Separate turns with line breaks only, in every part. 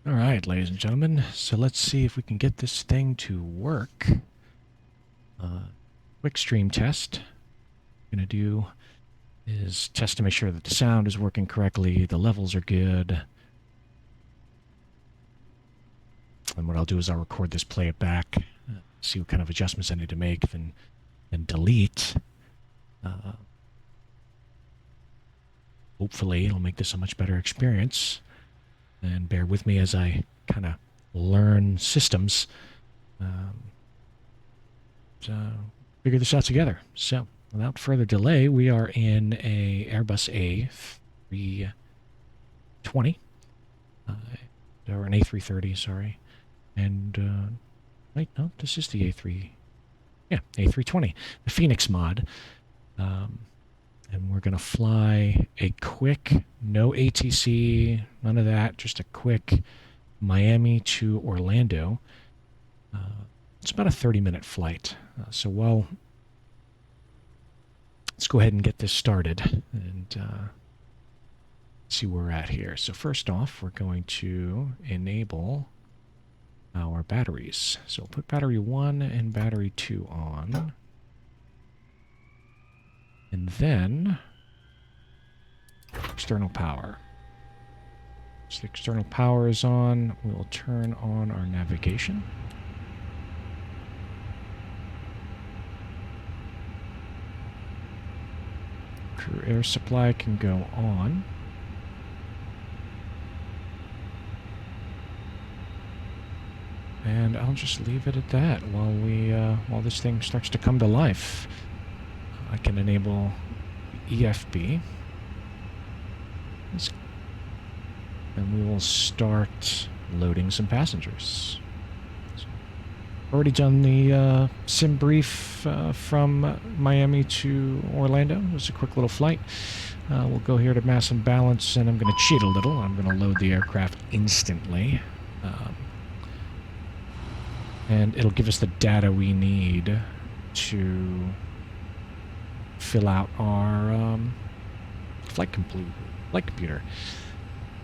All right, ladies and gentlemen. So let's see if we can get this thing to work. Quick stream test. What I'm going to do is test to make sure that the sound is working correctly, the levels are good. And what I'll do is I'll record this, play it back, see what kind of adjustments I need to make, then delete. Hopefully it'll make this a much better experience. And bear with me as I kind of learn systems. Figure this out together. So, without further delay, we are in a Airbus A320, or an A330, sorry. And, wait, no, this is the A320, the Fenix mod. And we're going to fly a quick, no ATC, none of that, just a quick Miami to Orlando. It's about a 30-minute flight. So let's go ahead and get this started and see where we're at here. So first off, we're going to enable our batteries. So we'll put battery 1 and battery 2 on. And then external power. So the external power is on. We will turn on our navigation. Crew air supply can go on. And I'll just leave it at that while this thing starts to come to life. I can enable EFB. And we will start loading some passengers. Already done the sim brief from Miami to Orlando. It was a quick little flight. We'll go here to mass and balance, and I'm going to cheat a little. I'm going to load the aircraft instantly. And it'll give us the data we need to fill out our flight computer.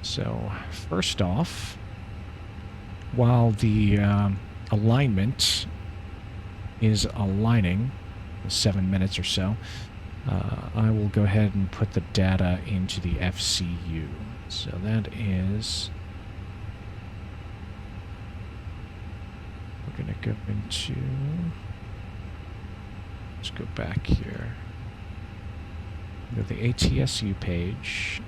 So first off, while the alignment is aligning 7 minutes or so, I will go ahead and put the data into the FCU. So that is, we're going to go into, let's go back here. Go to the ATSU page,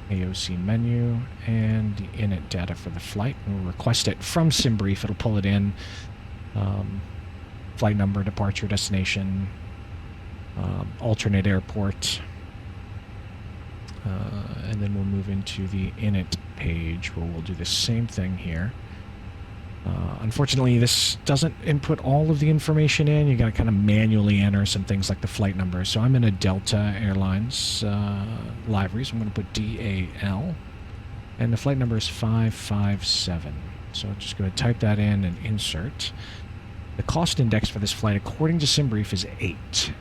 AOC menu, and the init data for the flight. We'll request it from SimBrief. It'll pull it in. Flight number, departure, destination, alternate airport. And then we'll move into the init page where we'll do the same thing here. Unfortunately, this doesn't input all of the information in. You got to kind of manually enter some things like the flight number. So I'm in a Delta Airlines livery, so I'm going to put DAL. And the flight number is 557. So I'm just going to type that in and insert. The cost index for this flight, according to SimBrief, is 8.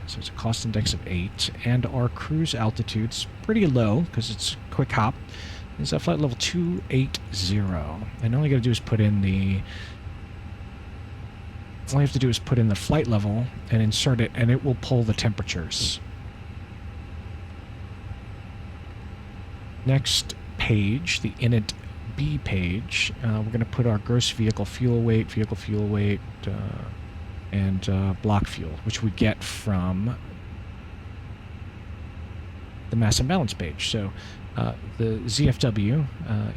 So it's a cost index of 8. And our cruise altitude's pretty low because it's a quick hop. It's at flight level 280. And all you got to do is put in the... All you have to do is put in the flight level and insert it, and it will pull the temperatures. Next page, the init B page, we're going to put our gross vehicle fuel weight, and block fuel, which we get from the mass and balance page. So the ZFW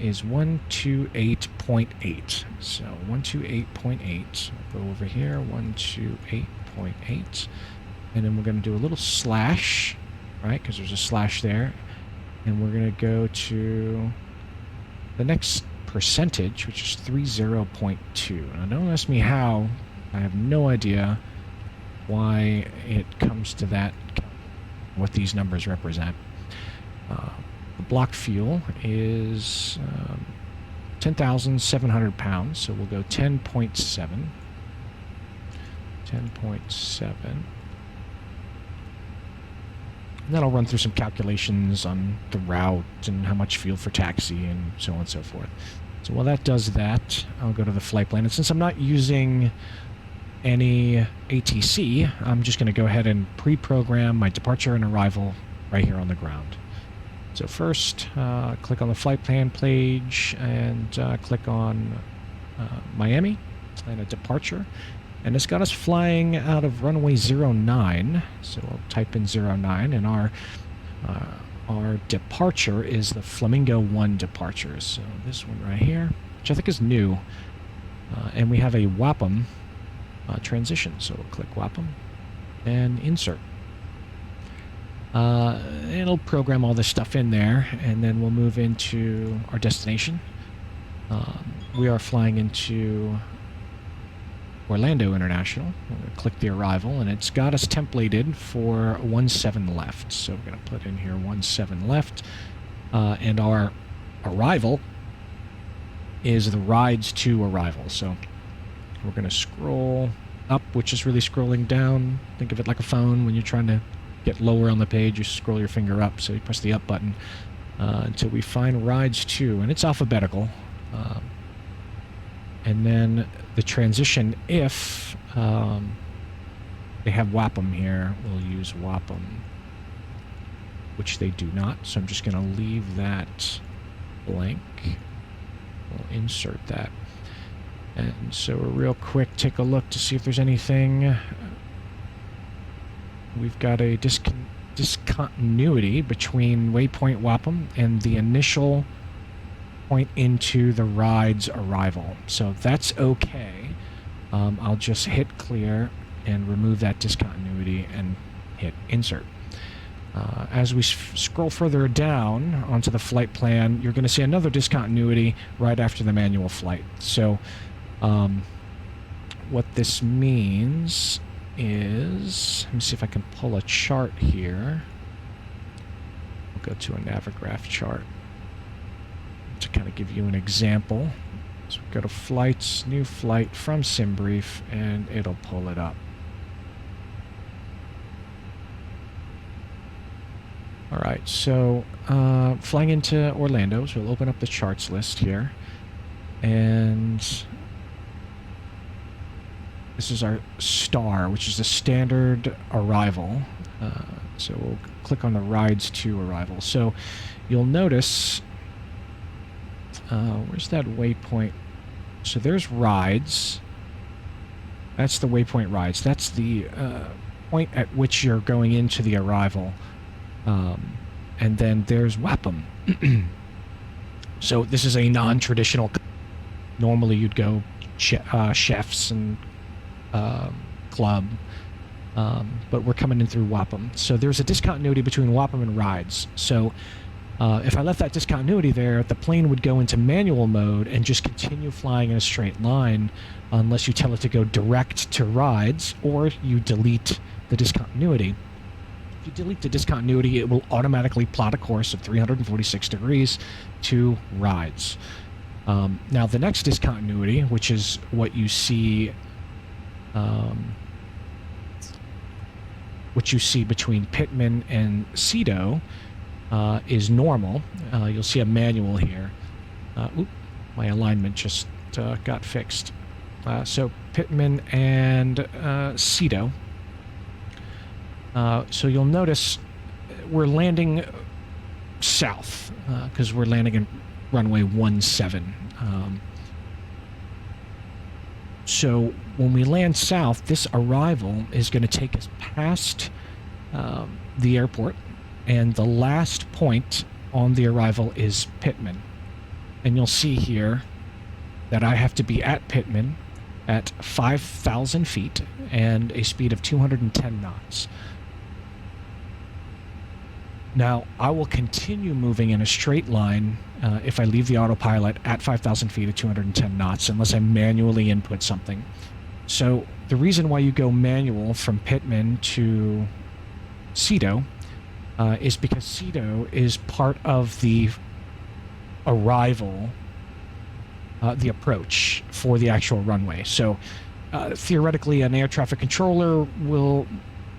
is 128.8. So 128.8. Go over here, 128.8. And then we're going to do a little slash, right? Because there's a slash there. And we're going to go to the next percentage, which is 30.2. Now, don't ask me how. I have no idea why it comes to that, what these numbers represent. The block fuel is 10,700 pounds, so we'll go 10.7. 10.7. And then I'll run through some calculations on the route and how much fuel for taxi and so on and so forth. So while that does that, I'll go to the flight plan. And since I'm not using any ATC, I'm just going to go ahead and pre-program my departure and arrival right here on the ground. So first, click on the flight plan page and click on Miami and a departure. And it's got us flying out of runway 09. So we'll type in 09, and our departure is the Flamingo 1 departure. So this one right here, which I think is new. And we have a WAPM transition. So we'll click WAPM and insert. It'll program all this stuff in there, and then we'll move into our destination. We are flying into Orlando International. We're going to click the arrival, and it's got us templated for 17 left. So we're going to put in here 17 left. And our arrival is the rides to arrival. So we're going to scroll up, which is really scrolling down. Think of it like a phone. When you're trying to get lower on the page, you scroll your finger up. So you press the up button until we find rides to, and it's alphabetical. And then the transition, if they have WAPM here, we'll use WAPM, which they do not. So I'm just going to leave that blank. We'll insert that. And so real quick, take a look to see if there's anything. We've got a discontinuity between waypoint WAPM and the initial point into the ride's arrival. So that's okay. I'll just hit clear and remove that discontinuity and hit insert. As we scroll further down onto the flight plan, you're going to see another discontinuity right after the manual flight. So what this means is, let me see if I can pull a chart here. I'll go to a Navigraph chart to kind of give you an example. So go to flights, new flight from SimBrief, and it'll pull it up. All right, so flying into Orlando, so we'll open up the charts list here, and this is our star, which is the standard arrival. So we'll click on the rides to arrival. So you'll notice, where's that waypoint? So there's rides. That's the waypoint rides. That's the point at which you're going into the arrival. And then there's WAPM. So this is a non-traditional. Normally you'd go chefs and club, but we're coming in through WAPM. So there's a discontinuity between WAPM and rides. So if I left that discontinuity there, the plane would go into manual mode and just continue flying in a straight line unless you tell it to go direct to rides or you delete the discontinuity. If you delete the discontinuity, it will automatically plot a course of 346 degrees to rides. Now the next discontinuity, which is what you see between Pittman and Cedo, is normal. You'll see a manual here. My alignment just got fixed. So Pittman and Cedo. So you'll notice we're landing south because we're landing in runway 17. So when we land south, this arrival is going to take us past the airport, and the last point on the arrival is Pittman. And you'll see here that I have to be at Pittman at 5,000 feet and a speed of 210 knots. Now, I will continue moving in a straight line if I leave the autopilot at 5,000 feet at 210 knots, unless I manually input something. So the reason why you go manual from Pittman to Cedo is because Cedo is part of the arrival, the approach for the actual runway. So theoretically, an air traffic controller will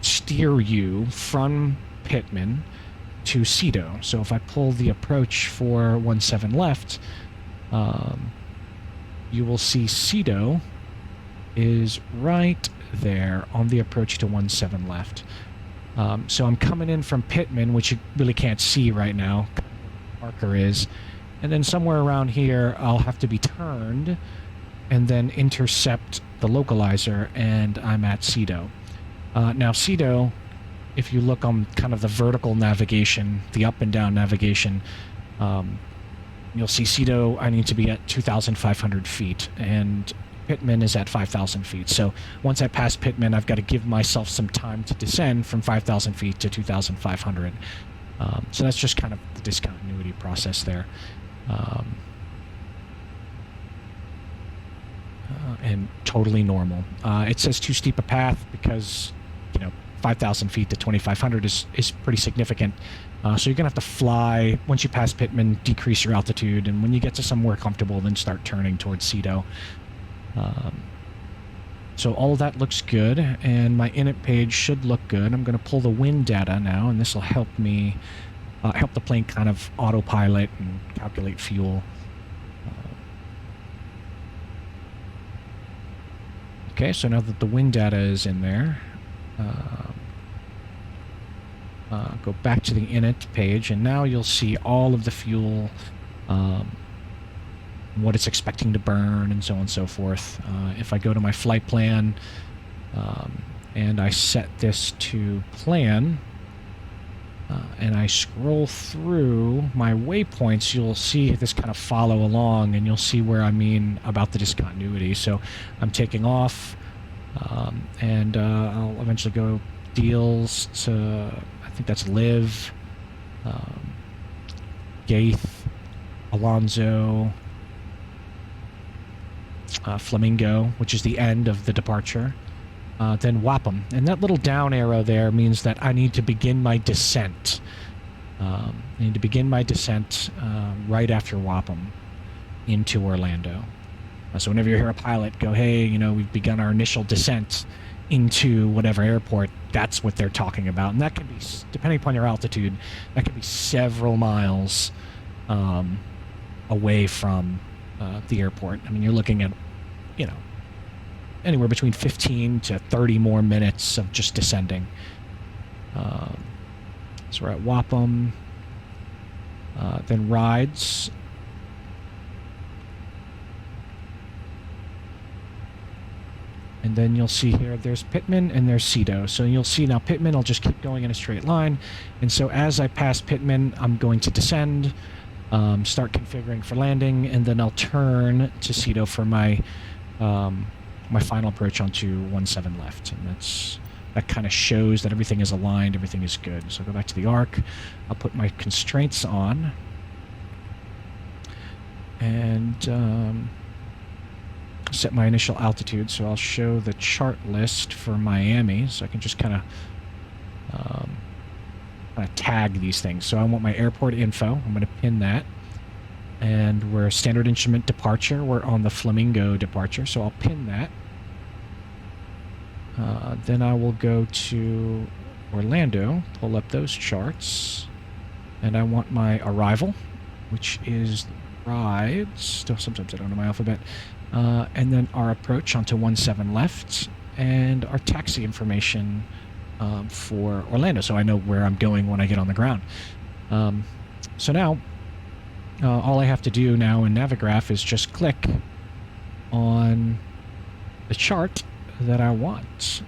steer you from Pittman to Cedo. So if I pull the approach for 17 left, you will see Cedo is right there on the approach to 17 left. So I'm coming in from Pittman, which you really can't see right now, marker is, and then somewhere around here I'll have to be turned and then intercept the localizer, and I'm at Cedo. Now Cedo, if you look on kind of the vertical navigation, the up and down navigation, you'll see Cedo, I need to be at 2,500 feet, and Pittman is at 5,000 feet. So once I pass Pittman, I've got to give myself some time to descend from 5,000 feet to 2,500. So that's just kind of the discontinuity process there. And totally normal. It says too steep a path because, 5,000 feet to 2,500 is pretty significant. So you're going to have to fly. Once you pass Pittman, decrease your altitude, and when you get to somewhere comfortable, then start turning towards Cedo. So all of that looks good, and my init page should look good. I'm going to pull the wind data now, and this will help me, help the plane kind of autopilot and calculate fuel. Okay, so now that the wind data is in there, go back to the init page, and now you'll see all of the fuel, what it's expecting to burn, and so on and so forth. If I go to my flight plan and I set this to plan, and I scroll through my waypoints, you'll see this kind of follow along, and you'll see where I mean about the discontinuity. So I'm taking off, and I'll eventually go deals to, I think that's Liv, Gaith, Alonzo, Flamingo, which is the end of the departure, then Wappam. And that little down arrow there means that I need to begin my descent. I need to begin my descent right after Wappam into Orlando. So whenever you hear a pilot go, hey, we've begun our initial descent into whatever airport, that's what they're talking about. And that can be, depending upon your altitude, that could be several miles away from the airport. I mean, you're looking at, anywhere between 15 to 30 more minutes of just descending. So we're at Wappam, then rides. And then you'll see here, there's Pittman and there's Cedo. So you'll see now Pittman will just keep going in a straight line. And so as I pass Pittman, I'm going to descend, start configuring for landing, and then I'll turn to Cedo for my my final approach onto 17 left. And that kind of shows that everything is aligned, everything is good. So I'll go back to the arc. I'll put my constraints on. And set my initial altitude, so I'll show the chart list for Miami, so I can just kind of tag these things. So I want my airport info. I'm going to pin that, and we're standard instrument departure. We're on the Flamingo departure, so I'll pin that. Then I will go to Orlando, pull up those charts, and I want my arrival, which is rides. Sometimes I don't know my alphabet. And then our approach onto 17 left, and our taxi information for Orlando, so I know where I'm going when I get on the ground. So now, all I have to do now in Navigraph is just click on the chart that I want.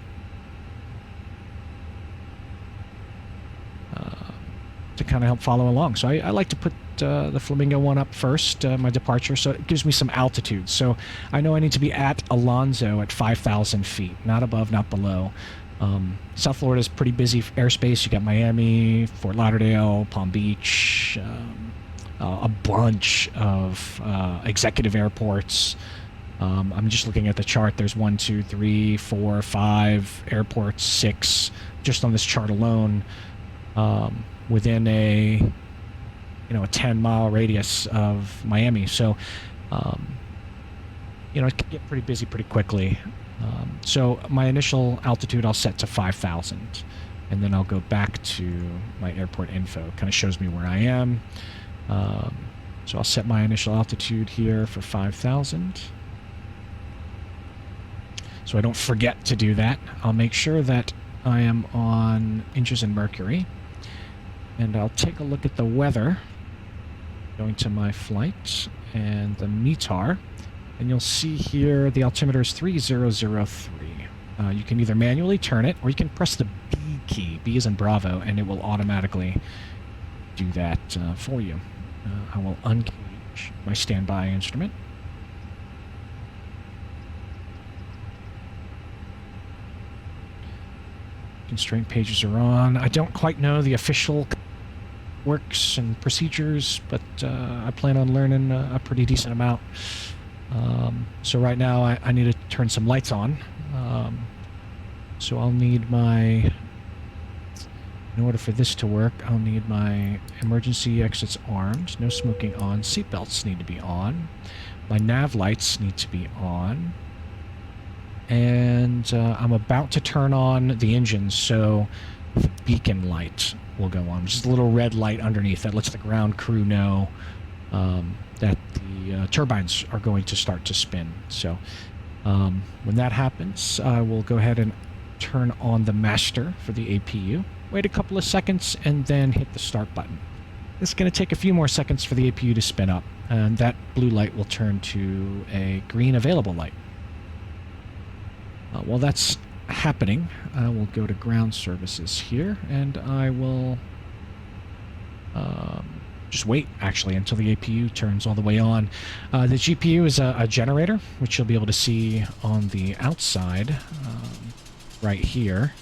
To kind of help follow along. So I like to put the Flamingo one up first, my departure, so it gives me some altitude. So I know I need to be at Alonzo at 5,000 feet, not above, not below. South Florida is pretty busy airspace. You got Miami, Fort Lauderdale, Palm Beach, a bunch of executive airports. I'm just looking at the chart. There's 1, 2, 3, 4, 5 airports, 6, just on this chart alone, within a 10-mile radius of Miami. So, it can get pretty busy pretty quickly. So my initial altitude I'll set to 5,000, and then I'll go back to my airport info. It kind of shows me where I am. So I'll set my initial altitude here for 5,000. so I don't forget to do that. I'll make sure that I am on inches and mercury, and I'll take a look at the weather, going to my flight and the METAR, and you'll see here the altimeter is 3003. You can either manually turn it, or you can press the B key, B as in Bravo, and it will automatically do that for you. I will uncage my standby instrument. Constraint pages are on. I don't quite know the official works and procedures, but I plan on learning a pretty decent amount. So right now I need to turn some lights on. So I'll need my, in order for this to work, I'll need my emergency exits armed, no smoking on, seatbelts need to be on, my nav lights need to be on, and I'm about to turn on the engine, so the beacon light will go on, which is a little red light underneath that lets the ground crew know that the turbines are going to start to spin. So when that happens, I will go ahead and turn on the master for the APU, wait a couple of seconds, and then hit the start button. It's going to take a few more seconds for the APU to spin up, and that blue light will turn to a green available light. While that's happening, I will go to ground services here, and I will just wait, actually, until the APU turns all the way on. The GPU is a generator, which you'll be able to see on the outside right here.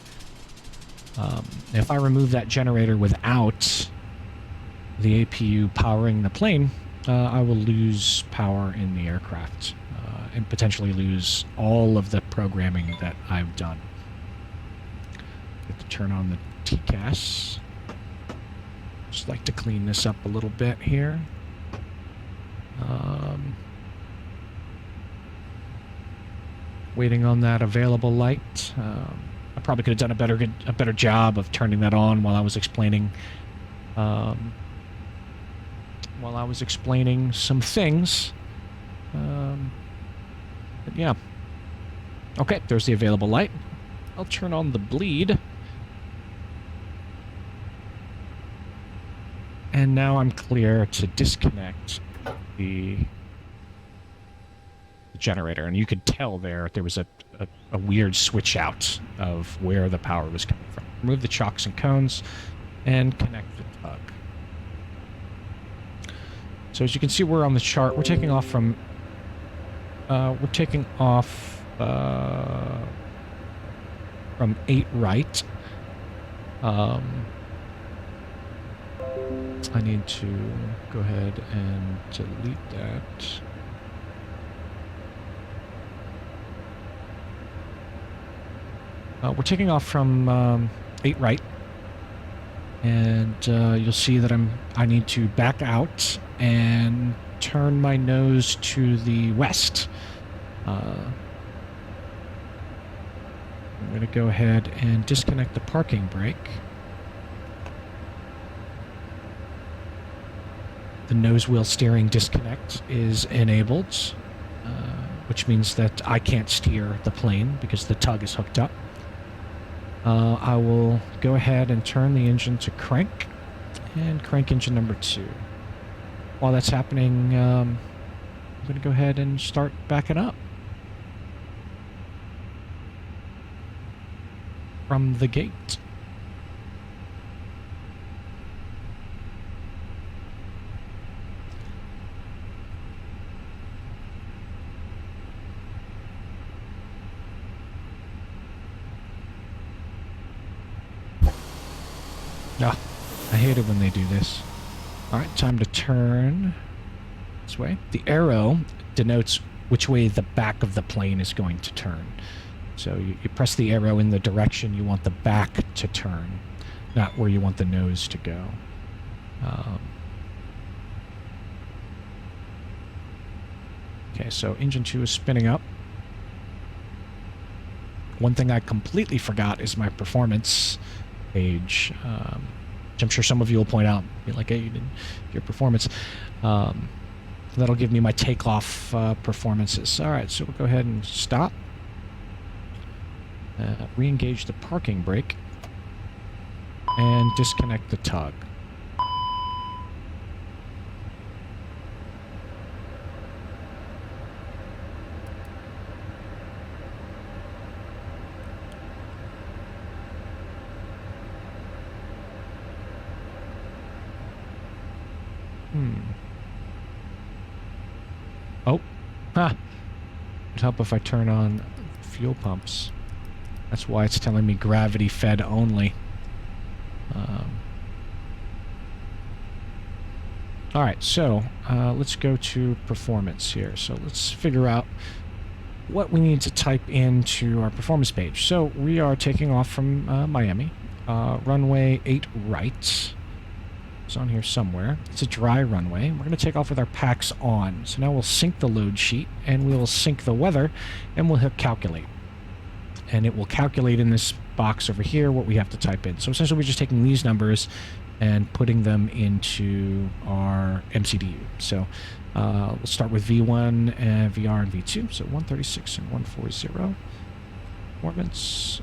If I remove that generator without the APU powering the plane, I will lose power in the aircraft and potentially lose all of the programming that I've done. Get to turn on the TCAS. Just like to clean this up a little bit here. Waiting on that available light. I probably could have done a better job of turning that on while I was explaining some things. But yeah. Okay, there's the available light. I'll turn on the bleed. And now I'm clear to disconnect the generator. And you could tell there was a weird switch out of where the power was coming from. Remove the chocks and cones and connect the tug. So as you can see, we're on the chart. We're taking off from from 8 right. I need to go ahead and delete that. We're taking off from 8 right, and you'll see that I need to back out and turn my nose to the west. I'm going to go ahead and disconnect the parking brake. The nose wheel steering disconnect is enabled, which means that I can't steer the plane because the tug is hooked up. I will go ahead and turn the engine to crank, and crank engine number 2. While that's happening, I'm going to go ahead and start backing up from the gate. Ah, I hate it when they do this. Alright, time to turn this way. The arrow denotes which way the back of the plane is going to turn. So you press the arrow in the direction you want the back to turn, not where you want the nose to go. Okay, so engine 2 is spinning up. One thing I completely forgot is my performance page, which I'm sure some of you will point out, be like, hey, you didn't your performance. That'll give me my takeoff performances. All right, so we'll go ahead and stop. Re-engage the parking brake, and disconnect the tug. Oh, it'd help if I turn on fuel pumps. That's why it's telling me gravity fed only. All right, so let's go to performance here. So let's figure out what we need to type into our performance page. So we are taking off from Miami, runway 8 right. It's on here somewhere. It's a dry runway. We're going to take off with our packs on. So now we'll sync the load sheet, and we will sync the weather, and we'll hit calculate. And it will calculate in this box over here what we have to type in. So essentially we're just taking these numbers and putting them into our MCDU. So we'll start with V1 and VR and V2. So 136 and 140. Performance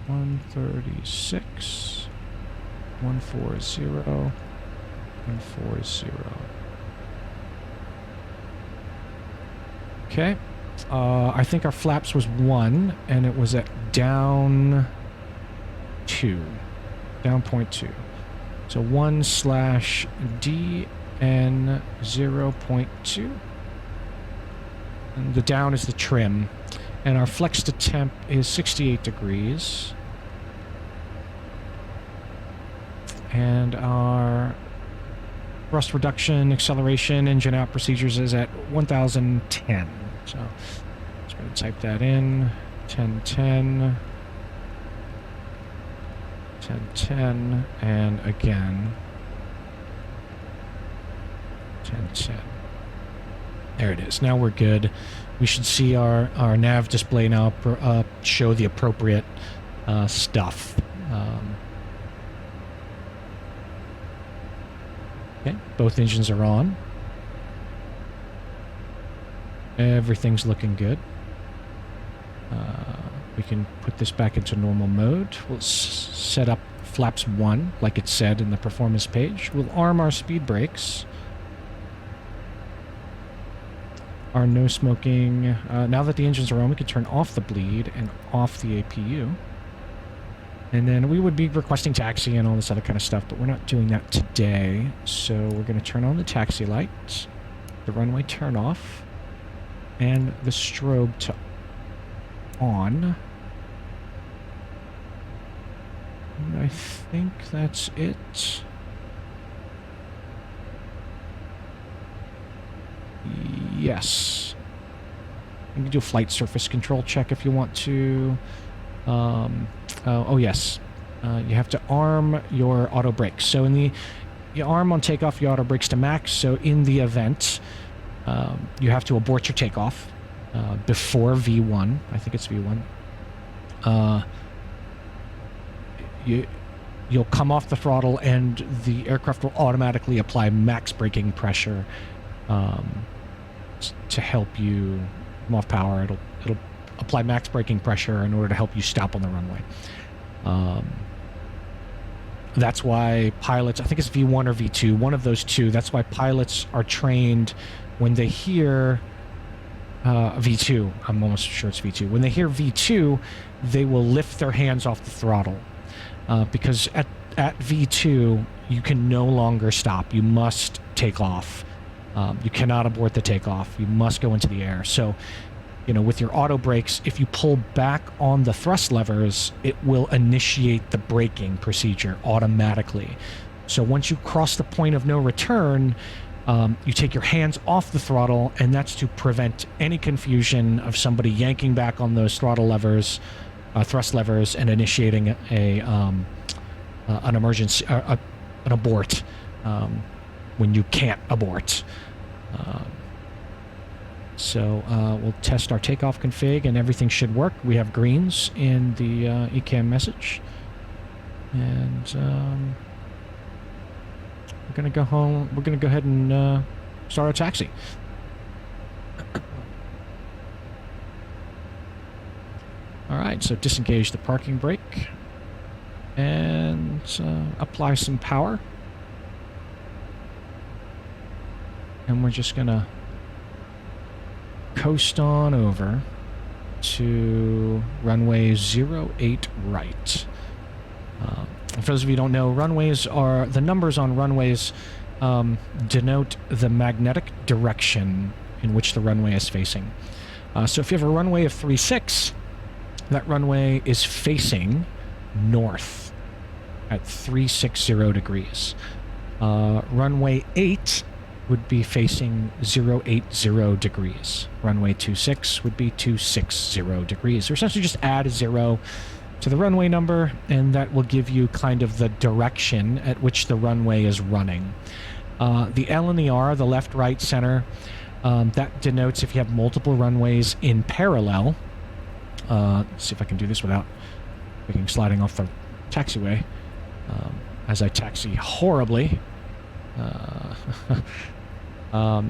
136, 140. 140. Okay. I think our flaps was 1, and it was at down 2. Down 0.2. So 1/DN 0.2. And the down is the trim. And our flex to temp is 68 degrees. And our thrust reduction, acceleration, engine out procedures is at 1010. So let's go to type that in. 1010. 1010. And again. 1010. There it is. Now we're good. We should see our nav display now show the appropriate stuff. Okay, both engines are on. Everything's looking good. We can put this back into normal mode. We'll set up flaps 1, like it said in the performance page. We'll arm our speed brakes. Our no smoking. Now that the engines are on, we can turn off the bleed and off the APU. And then we would be requesting taxi and all this other kind of stuff, but we're not doing that today. So we're going to turn on the taxi lights, the runway turn off, and the strobe to on. And I think that's it. Yes. You can do a flight surface control check if you want to. Oh yes, you have to arm your auto brakes. So you arm on takeoff your auto brakes to max. So in the event, you have to abort your takeoff before V1. I think it's V1. You'll come off the throttle, and the aircraft will automatically apply max braking pressure to help you come off power. It'll apply max braking pressure in order to help you stop on the runway. That's why pilots, I think it's V1 or V2, one of those two, that's why pilots are trained when they hear V2, I'm almost sure it's V2, when they hear V2, they will lift their hands off the throttle. Because at V2, you can no longer stop. You must take off. You cannot abort the takeoff. You must go into the air. So, you know, with your auto brakes, if you pull back on the thrust levers, it will initiate the braking procedure automatically. So once you cross the point of no return, you take your hands off the throttle, and that's to prevent any confusion of somebody yanking back on those throttle levers, thrust levers, and initiating an emergency, an abort when you can't abort. So we'll test our takeoff config, and everything should work. We have greens in the ECAM message, and we're gonna go home. We're gonna go ahead and start our taxi. All right, so disengage the parking brake and apply some power. And we're just gonna coast on over to runway 08 right. For those of you who don't know, runways are, the numbers on runways denote the magnetic direction in which the runway is facing. So if you have a runway of 36, that runway is facing north at 360 degrees. Runway 8 would be facing 080 degrees. Runway 26 would be 260 degrees. So essentially just add a 0 to the runway number, and that will give you kind of the direction at which the runway is running. The L and the R, the left, right, center, that denotes if you have multiple runways in parallel. Let's see if I can do this without sliding off the taxiway as I taxi horribly.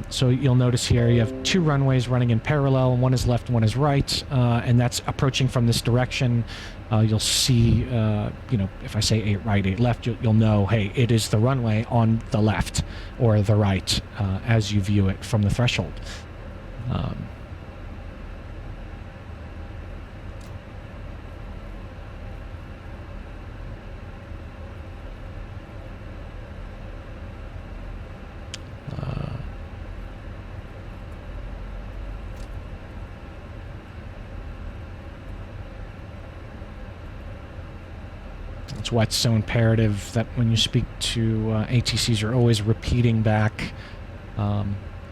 So you'll notice here you have two runways running in parallel, and one is left and one is right, and that's approaching from this direction. You'll see, if I say 8 right, 8 left, you'll know, hey, it is the runway on the left or the right as you view it from the threshold. That's why it's so imperative that when you speak to ATCs, you're always repeating back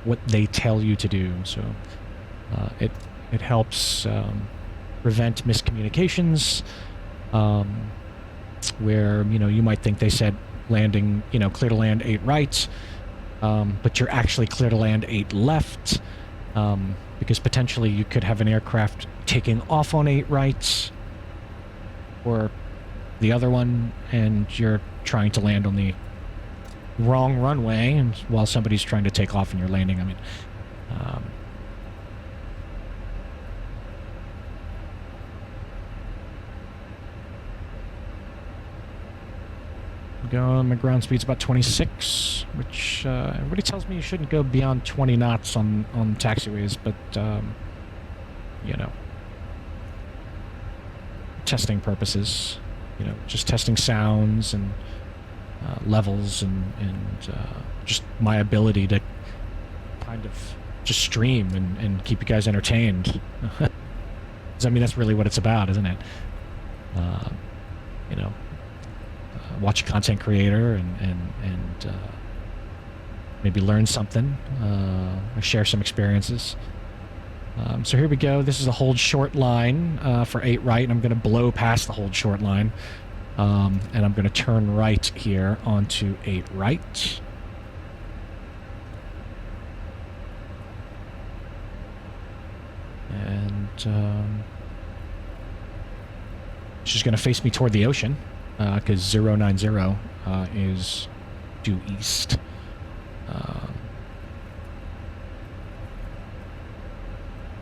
what they tell you to do. So it helps prevent miscommunications where, you might think they said landing, clear to land 8 right, but you're actually clear to land 8 left, because potentially you could have an aircraft taking off on 8 right or the other one, and you're trying to land on the wrong runway and while somebody's trying to take off and you're landing. I mean, my ground speed's about 26, which everybody tells me you shouldn't go beyond 20 knots on taxiways, but testing purposes. Just testing sounds and levels and just my ability to kind of just stream and keep you guys entertained. I mean, that's really what it's about, isn't it? Watch a content creator and maybe learn something, or share some experiences. So here we go. This is a hold short line for 8 right, and I'm going to blow past the hold short line. And I'm going to turn right here onto 8 right. And she's going to face me toward the ocean, because 090 is due east.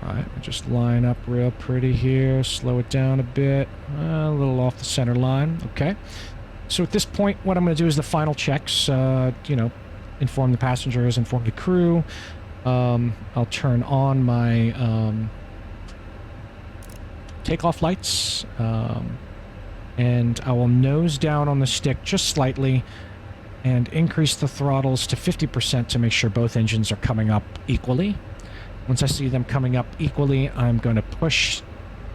Alright, we'll just line up real pretty here, slow it down a bit, a little off the center line. Okay. So at this point, what I'm going to do is the final checks, inform the passengers, inform the crew. I'll turn on my takeoff lights, and I will nose down on the stick just slightly and increase the throttles to 50% to make sure both engines are coming up equally. Once I see them coming up equally, I'm going to push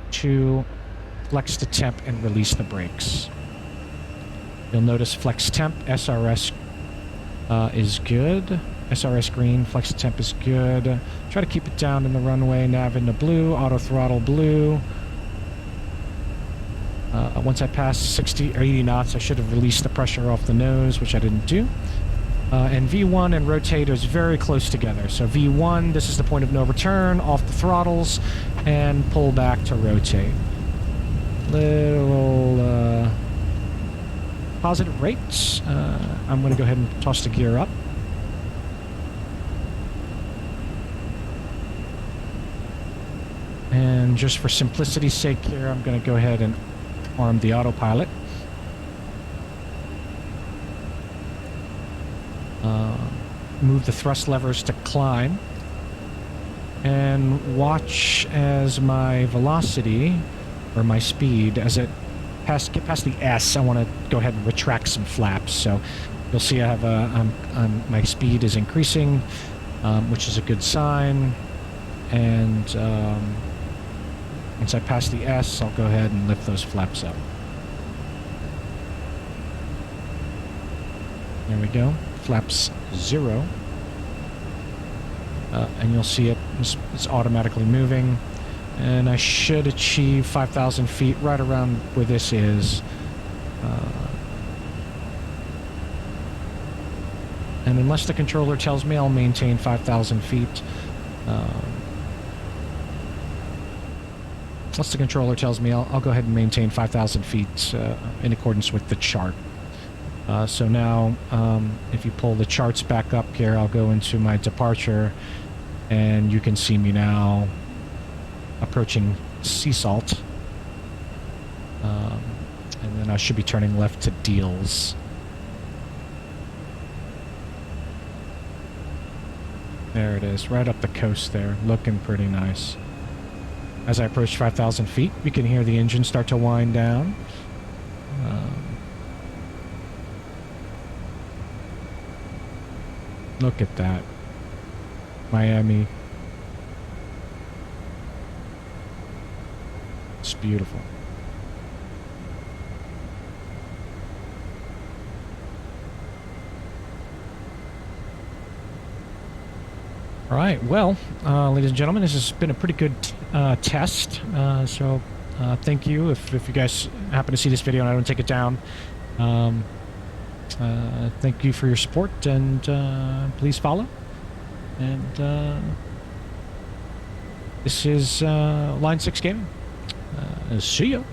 to flex to temp and release the brakes. You'll notice flex temp, SRS is good. SRS green, flex to temp is good. Try to keep it down in the runway, nav into blue, auto throttle blue. Once I pass 60 or 80 knots, I should have released the pressure off the nose, which I didn't do. And V1 and rotate is very close together. So V1, this is the point of no return, off the throttles, and pull back to rotate. Little positive rates. I'm going to go ahead and toss the gear up. And And just for simplicity's sake here, I'm going to go ahead and arm the autopilot. Move the thrust levers to climb. And watch as my velocity, or my speed, as it get past the S, I want to go ahead and retract some flaps. So you'll see I have my speed is increasing, which is a good sign. And once I pass the S, I'll go ahead and lift those flaps up. There we go. Flaps 0. And you'll see it's automatically moving. And I should achieve 5,000 feet right around where this is. And unless the controller tells me, I'll maintain 5,000 feet. Unless the controller tells me, I'll go ahead and maintain 5,000 feet in accordance with the chart. So now, if you pull the charts back up here, I'll go into my departure, and you can see me now approaching sea salt. And then I should be turning left to Deals. There it is, right up the coast there, looking pretty nice. As I approach 5,000 feet, we can hear the engine start to wind down. Look at that. Miami. It's beautiful. All right, well, ladies and gentlemen, this has been a pretty good test. So thank you. If you guys happen to see this video and I don't take it down, thank you for your support, and please follow. And this is Line 6 Gaming. See ya.